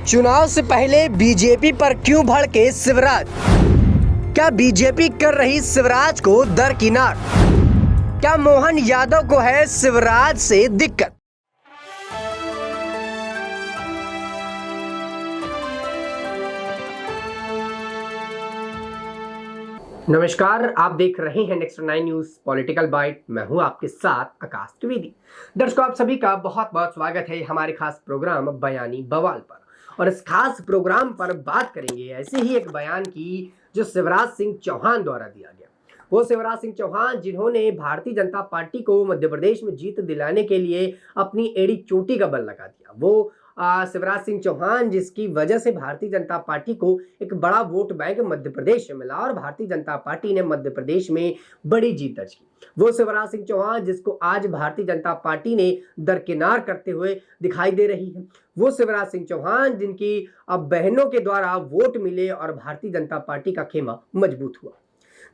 चुनाव से पहले बीजेपी पर क्यों भड़के शिवराज? क्या बीजेपी कर रही शिवराज को दरकिनार? क्या मोहन यादव को है शिवराज से दिक्कत? नमस्कार, आप देख रहे हैं नेक्स्ट 9 न्यूज पॉलिटिकल बाइट। मैं हूं आपके साथ आकाश द्विवेदी। दर्शकों, आप सभी का बहुत बहुत स्वागत है हमारे खास प्रोग्राम बयानी बवाल पर। और इस खास प्रोग्राम पर बात करेंगे ऐसे ही एक बयान की जो शिवराज सिंह चौहान द्वारा दिया गया। वो शिवराज सिंह चौहान जिन्होंने भारतीय जनता पार्टी को मध्य प्रदेश में जीत दिलाने के लिए अपनी एड़ी चोटी का बल लगा दिया। वो शिवराज सिंह चौहान जिसकी वजह से भारतीय जनता पार्टी को एक बड़ा वोट बैंक मध्य प्रदेश में मिला और भारतीय जनता पार्टी ने मध्य प्रदेश में बड़ी जीत दर्ज की। वो शिवराज सिंह चौहान जिसको आज भारतीय जनता पार्टी ने दरकिनार करते हुए दिखाई दे रही है। वो शिवराज सिंह चौहान जिनकी अब बहनों के द्वारा वोट मिले और भारतीय जनता पार्टी का खेमा मजबूत हुआ।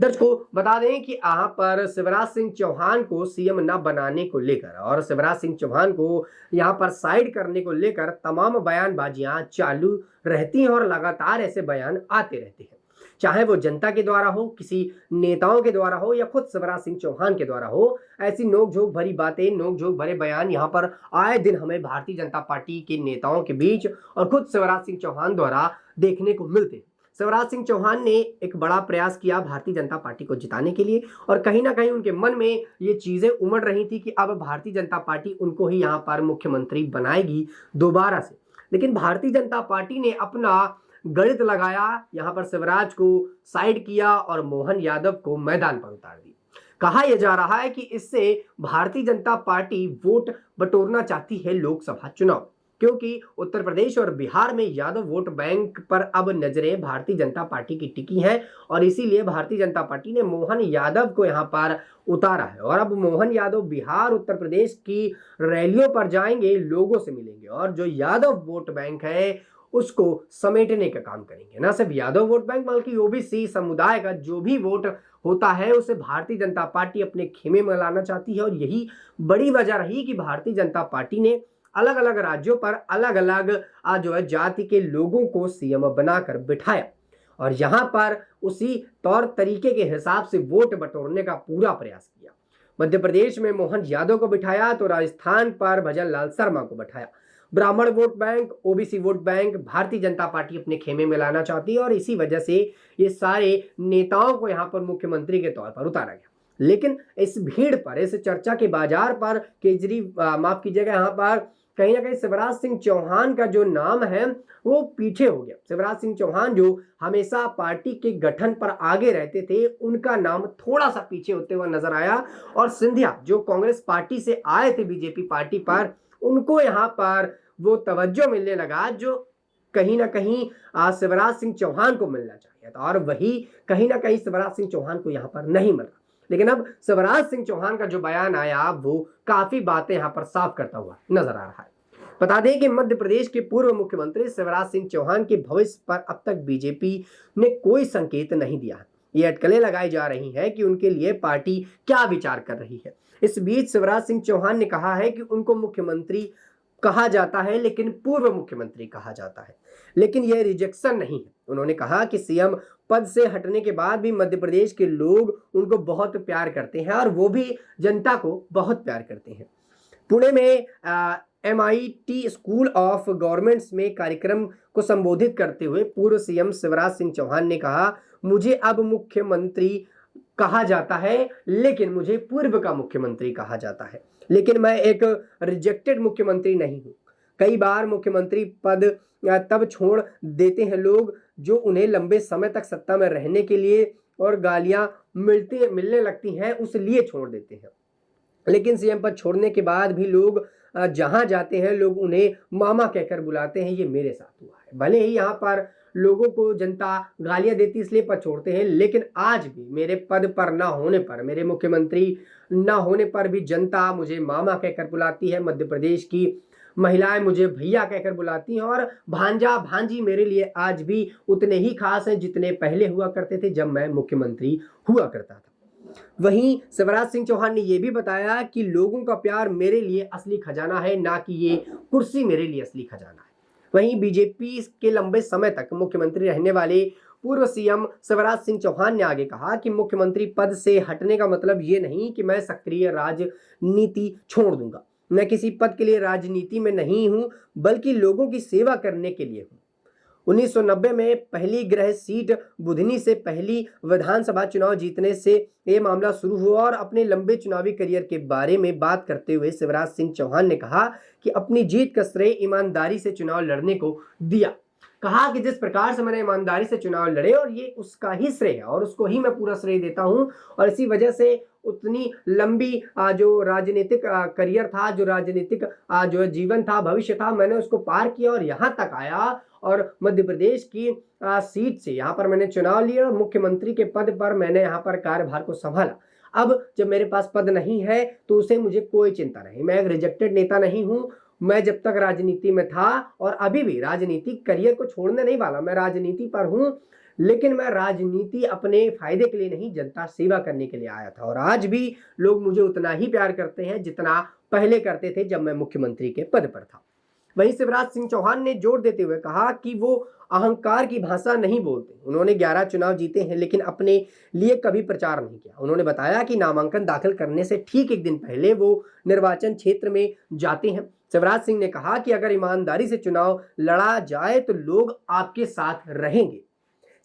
दर्शकों, बता दें कि यहाँ पर शिवराज सिंह चौहान को सीएम न बनाने को लेकर और शिवराज सिंह चौहान को यहाँ पर साइड करने को लेकर तमाम बयानबाजियां चालू रहती हैं और लगातार ऐसे बयान आते रहते हैं, चाहे वो जनता के द्वारा हो, किसी नेताओं के द्वारा हो या खुद शिवराज सिंह चौहान के द्वारा हो। ऐसी नोकझोंक भरी बातें, नोकझोंक भरे बयान यहाँ पर आए दिन हमें भारतीय जनता पार्टी के नेताओं के बीच और खुद शिवराज सिंह चौहान द्वारा देखने को मिलते हैं। शिवराज सिंह चौहान ने एक बड़ा प्रयास किया भारतीय जनता पार्टी को जिताने के लिए और कहीं ना कहीं उनके मन में ये चीजें उमड़ रही थी कि अब भारतीय जनता पार्टी उनको ही यहाँ पर मुख्यमंत्री बनाएगी दोबारा से। लेकिन भारतीय जनता पार्टी ने अपना गणित लगाया, यहाँ पर शिवराज को साइड किया और मोहन यादव को मैदान पर उतार दी। कहा यह जा रहा है कि इससे भारतीय जनता पार्टी वोट बटोरना चाहती है लोकसभा चुनाव, क्योंकि उत्तर प्रदेश और बिहार में यादव वोट बैंक पर अब नजरें भारतीय जनता पार्टी की टिकी हैं और इसीलिए भारतीय जनता पार्टी ने मोहन यादव को यहां पर उतारा है। और अब मोहन यादव बिहार उत्तर प्रदेश की रैलियों पर जाएंगे, लोगों से मिलेंगे और जो यादव वोट बैंक है उसको समेटने का काम करेंगे। ना सिर्फ यादव वोट बैंक बल्कि ओबीसी समुदाय का जो भी वोट होता है उसे भारतीय जनता पार्टी अपने खेमे में लाना चाहती है। और यही बड़ी वजह रही कि भारतीय जनता पार्टी ने अलग अलग राज्यों पर अलग अलग जो है जाति के लोगों को सीएम बनाकर बिठाया और यहां पर उसी तौर तरीके के हिसाब से वोट बटोरने का पूरा प्रयास किया। मध्य प्रदेश में मोहन यादव को बिठाया तो राजस्थान पर भजन लाल शर्मा को बिठाया। ब्राह्मण vote bank, OBC vote bank Bharatiya Janata party अपने खेमे में लाना चाहती है और इसी वजह से ये सारे नेताओं को यहां पर मुख्यमंत्री के तौर पर उतारा गया। लेकिन इस भीड़ पर, इस चर्चा के बाजार पर माफ कीजिएगा, यहाँ पर कहीं ना कहीं शिवराज सिंह चौहान का जो नाम है वो पीछे हो गया। शिवराज सिंह चौहान जो हमेशा पार्टी के गठन पर आगे रहते थे, उनका नाम थोड़ा सा पीछे होते हुए नजर आया और सिंधिया जो कांग्रेस पार्टी से आए थे बीजेपी पार्टी पर, उनको यहाँ पर वो तवज्जो मिलने लगा जो कहीं ना कहीं शिवराज सिंह चौहान को मिलना चाहिए था और वही कहीं ना कहीं शिवराज सिंह चौहान को यहाँ पर नहीं मिला। लेकिन अब शिवराज सिंह चौहान का जो बयान आया वो काफी बातें यहां पर साफ करता हुआ नजर आ रहा है। बता दें कि मध्य प्रदेश के पूर्व मुख्यमंत्री शिवराज सिंह चौहान के भविष्य पर अब तक बीजेपी ने कोई संकेत नहीं दिया। ये अटकलें लगाई जा रही हैं कि उनके लिए पार्टी क्या विचार कर रही है। इस बीच शिवराज सिंह चौहान ने कहा है कि उनको मुख्यमंत्री कहा जाता है लेकिन पूर्व मुख्यमंत्री कहा जाता है, लेकिन यह रिजेक्शन नहीं है। उन्होंने कहा कि सीएम पद से हटने के बाद भी मध्य प्रदेश के लोग उनको बहुत प्यार करते हैं और वो भी जनता को बहुत प्यार करते हैं। पुणे में MIT स्कूल ऑफ गवर्नमेंट्स में कार्यक्रम को संबोधित करते हुए पूर्व सीएम शिवराज सिंह चौहान ने कहा, मुझे अब मुख्यमंत्री कहा जाता है लेकिन मुझे पूर्व का मुख्यमंत्री कहा जाता है, लेकिन मैं एक रिजेक्टेड मुख्यमंत्री नहीं हूं। कई बार मुख्यमंत्री पद तब छोड़ देते हैं लोग जो उन्हें लंबे समय तक सत्ता में रहने के लिए और गालियां मिलने लगती हैं उस लिए छोड़ देते हैं। लेकिन सीएम पद छोड़ने के बाद भी लोग जहां जाते हैं लोग उन्हें मामा कहकर बुलाते हैं। ये मेरे साथ हुआ है। भले ही यहाँ पर लोगों को जनता गालियां देती इसलिए पद छोड़ते हैं, लेकिन आज भी मेरे पद पर ना होने पर, मेरे मुख्यमंत्री ना होने पर भी जनता मुझे मामा कहकर बुलाती है। मध्य प्रदेश की महिलाएं मुझे भैया कहकर बुलाती हैं और भांजा भांजी मेरे लिए आज भी उतने ही खास हैं जितने पहले हुआ करते थे जब मैं मुख्यमंत्री हुआ करता था। वहीं शिवराज सिंह चौहान ने यह भी बताया कि लोगों का प्यार मेरे लिए असली खजाना है, ना कि ये कुर्सी मेरे लिए असली खजाना है। वहीं बीजेपी के लंबे समय तक मुख्यमंत्री रहने वाले पूर्व सीएम शिवराज सिंह चौहान ने आगे कहा कि मुख्यमंत्री पद से हटने का मतलब ये नहीं कि मैं सक्रिय राजनीति छोड़ दूंगा। मैं किसी पद के लिए राजनीति में नहीं हूं, बल्कि लोगों की सेवा करने के लिए हूं। 1990 में पहली गृह सीट बुधनी से पहली विधानसभा चुनाव जीतने से ये मामला शुरू हुआ और अपने लंबे चुनावी करियर के बारे में बात करते हुए शिवराज सिंह चौहान ने कहा कि अपनी जीत का श्रेय ईमानदारी से चुनाव लड़ने को दिया। कहा कि जिस प्रकार से मैंने ईमानदारी से चुनाव लड़े और ये उसका ही श्रेय है और उसको ही मैं पूरा श्रेय देता हूं और इसी वजह से उतनी लंबी जो राजनीतिक करियर था, जो राजनीतिक जो जीवन था, भविष्य था, मैंने उसको पार किया और यहाँ तक आया और मध्य प्रदेश की सीट से यहाँ पर मैंने चुनाव लिया और मुख्यमंत्री के पद पर मैंने यहाँ पर कार्यभार को संभाला। अब जब मेरे पास पद नहीं है तो उसे मुझे कोई चिंता नहीं। मैं एक रिजेक्टेड नेता नहीं हूँ। मैं जब तक राजनीति में था और अभी भी राजनीतिक करियर को छोड़ने नहीं वाला। मैं राजनीति पर हूं, लेकिन मैं राजनीति अपने फायदे के लिए नहीं, जनता सेवा करने के लिए आया था और आज भी लोग मुझे उतना ही प्यार करते हैं जितना पहले करते थे जब मैं मुख्यमंत्री के पद पर था। वहीं शिवराज सिंह चौहान ने जोर देते हुए कहा कि वो अहंकार की भाषा नहीं बोलते। उन्होंने 11 चुनाव जीते हैं लेकिन अपने लिए कभी प्रचार नहीं किया। उन्होंने बताया कि नामांकन दाखिल करने से ठीक एक दिन पहले वो निर्वाचन क्षेत्र में जाते हैं। शिवराज सिंह ने कहा कि अगर ईमानदारी से चुनाव लड़ा जाए तो लोग आपके साथ रहेंगे।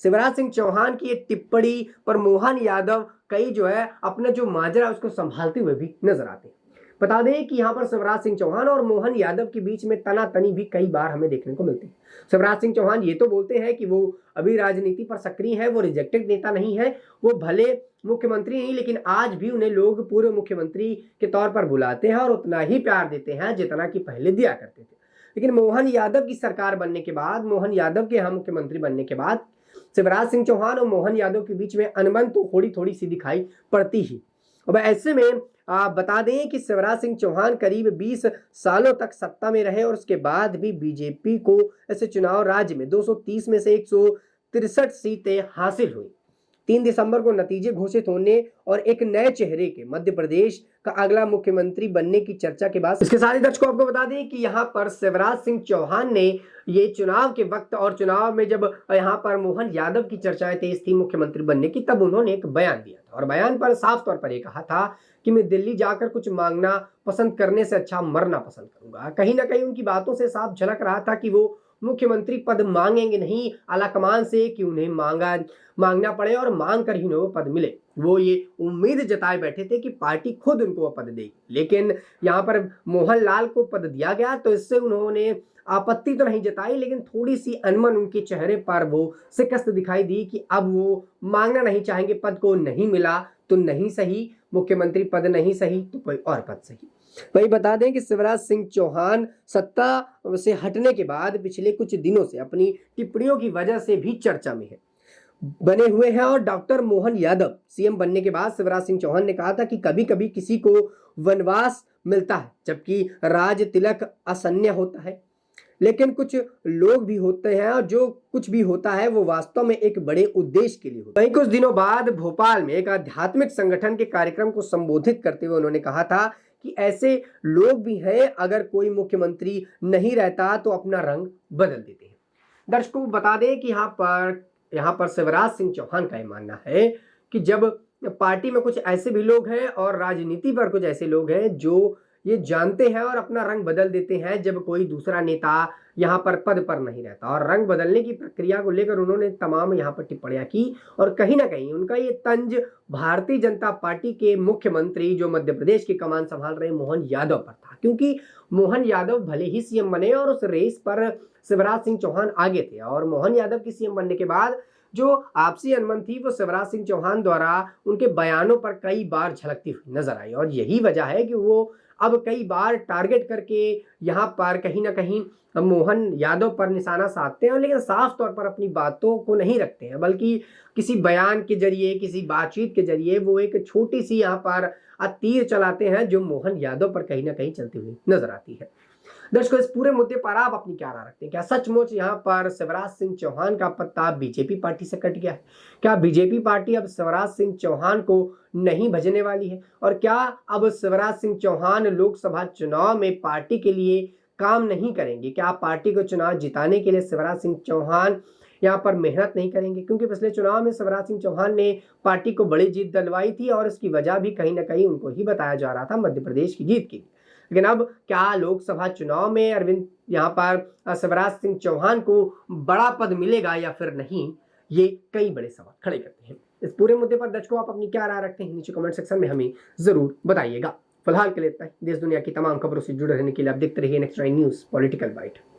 शिवराज सिंह चौहान की एक टिप्पणी पर मोहन यादव कई जो है अपना जो माजरा उसको संभालते हुए भी नजर आते हैं। बता दें कि यहाँ पर शिवराज सिंह चौहान और मोहन यादव के बीच में तनातनी भी कई बार हमें देखने को मिलती है। शिवराज सिंह चौहान ये तो बोलते हैं कि वो अभी राजनीति पर सक्रिय है, वो रिजेक्टेड नेता नहीं है, वो भले मुख्यमंत्री नहीं लेकिन आज भी उन्हें लोग पूर्व मुख्यमंत्री के तौर पर बुलाते हैं और उतना ही प्यार देते हैं जितना कि पहले दिया करते थे। लेकिन मोहन यादव की सरकार बनने के बाद, मोहन यादव के यहाँ मुख्यमंत्री बनने के बाद शिवराज सिंह चौहान और मोहन यादव के बीच में अनबन तो थोड़ी थोड़ी सी दिखाई पड़ती ही। अब ऐसे में बता दें कि शिवराज सिंह चौहान करीब 20 सालों तक सत्ता में रहे और उसके बाद भी बीजेपी को ऐसे चुनाव राज्य में 230 में से 163 सीटें हासिल हुई। 3 दिसंबर को नतीजे घोषित होने और एक नए चेहरे के मध्य प्रदेश का अगला मुख्यमंत्री बनने की चर्चा के बाद इसके साथ ही दर्शकों आपको बता दें कि यहाँ पर शिवराज सिंह चौहान ने ये चुनाव के वक्त और चुनाव में जब यहाँ पर मोहन यादव की चर्चाएं तेज थी मुख्यमंत्री बनने की, तब उन्होंने एक बयान दिया था और बयान पर साफ तौर पर यह कहा था कि मैं दिल्ली जाकर कुछ मांगना पसंद करने से अच्छा मरना पसंद करूंगा। कहीं ना कहीं उनकी बातों से साफ झलक रहा था कि वो मुख्यमंत्री पद मांगेंगे नहीं आलाकमान से कि उन्हें मांगना पड़े और मांग कर ही उन्हें वो पद मिले। वो ये उम्मीद जताए बैठे थे कि पार्टी खुद उनको वो पद देगी, लेकिन यहाँ पर मोहनलाल को पद दिया गया तो इससे उन्होंने आपत्ति तो नहीं जताई लेकिन थोड़ी सी अनमन उनके चेहरे पर वो शिकस्त दिखाई दी कि अब वो मांगना नहीं चाहेंगे। पद को नहीं मिला तो नहीं सही, मुख्यमंत्री पद नहीं सही तो कोई और पद सही। वही बता दें कि शिवराज सिंह चौहान सत्ता से हटने के बाद पिछले कुछ दिनों से अपनी टिप्पणियों की वजह से भी चर्चा में है बने हुए हैं और डॉक्टर मोहन यादव सीएम बनने के बाद शिवराज सिंह चौहान ने कहा था कि कभी कभी किसी को वनवास मिलता है जबकि राज तिलक असन्य होता है, लेकिन कुछ लोग भी होते हैं और जो कुछ भी होता है वो वास्तव में एक बड़े उद्देश्य के लिए होता है। वहीं कुछ दिनों बाद भोपाल में एक आध्यात्मिक संगठन के कार्यक्रम को संबोधित करते हुए उन्होंने कहा था कि ऐसे लोग भी हैं, अगर कोई मुख्यमंत्री नहीं रहता तो अपना रंग बदल देते हैं। दर्शकों बता दें कि यहाँ पर शिवराज सिंह चौहान का यह मानना है कि जब पार्टी में कुछ ऐसे भी लोग हैं और राजनीति पर कुछ ऐसे लोग हैं जो ये जानते हैं और अपना रंग बदल देते हैं जब कोई दूसरा नेता यहाँ पर पद पर नहीं रहता। और रंग बदलने की प्रक्रिया को लेकर उन्होंने तमाम यहाँ पर टिप्पणियां की और कहीं ना कहीं उनका ये तंज भारतीय जनता पार्टी के मुख्यमंत्री जो मध्य प्रदेश की कमान संभाल रहे मोहन यादव पर था, क्योंकि मोहन यादव भले ही सीएम बने और उस रेस पर शिवराज सिंह चौहान आगे थे और मोहन यादव की सीएम बनने के बाद जो आपसी अनबन थी वो शिवराज सिंह चौहान द्वारा उनके बयानों पर कई बार झलकती हुई नजर आई और यही वजह है कि वो अब कई बार टारगेट करके यहाँ पर कहीं ना कहीं मोहन यादव पर निशाना साधते हैं, लेकिन साफ तौर पर अपनी बातों को नहीं रखते हैं बल्कि किसी बयान के जरिए, किसी बातचीत के जरिए वो एक छोटी सी यहाँ पर तीर चलाते हैं जो मोहन यादव पर कहीं ना कहीं चलती हुई नजर आती है। दर्शकों इस पूरे मुद्दे पर आप अपनी क्या राय रखते हैं? क्या सचमुच यहाँ पर शिवराज सिंह चौहान का पत्ता बीजेपी पार्टी से कट गया है? क्या बीजेपी पार्टी अब शिवराज सिंह चौहान को नहीं भजने वाली है? और क्या अब शिवराज सिंह चौहान लोकसभा चुनाव में पार्टी के लिए काम नहीं करेंगे? क्या आप पार्टी को चुनाव जिताने के लिए शिवराज सिंह चौहान यहाँ पर मेहनत नहीं करेंगे? क्योंकि पिछले चुनाव में शिवराज सिंह चौहान ने पार्टी को बड़ी जीत दिलवाई थी और इसकी वजह भी कहीं ना कहीं उनको ही बताया जा रहा था, मध्य प्रदेश की जीत की। लेकिन अब क्या लोकसभा चुनाव में अरविंद यहाँ पर शिवराज सिंह चौहान को बड़ा पद मिलेगा या फिर नहीं, ये कई बड़े सवाल खड़े करते हैं। इस पूरे मुद्दे पर दर्शकों आप अपनी क्या राय रखते हैं, नीचे कमेंट सेक्शन में हमें जरूर बताइएगा। फिलहाल के लिए इतना ही। देश दुनिया की तमाम खबरों से जुड़े रहने के लिए आप देखते रहिए नेक्स्ट 9 न्यूज पॉलिटिकल बाइट।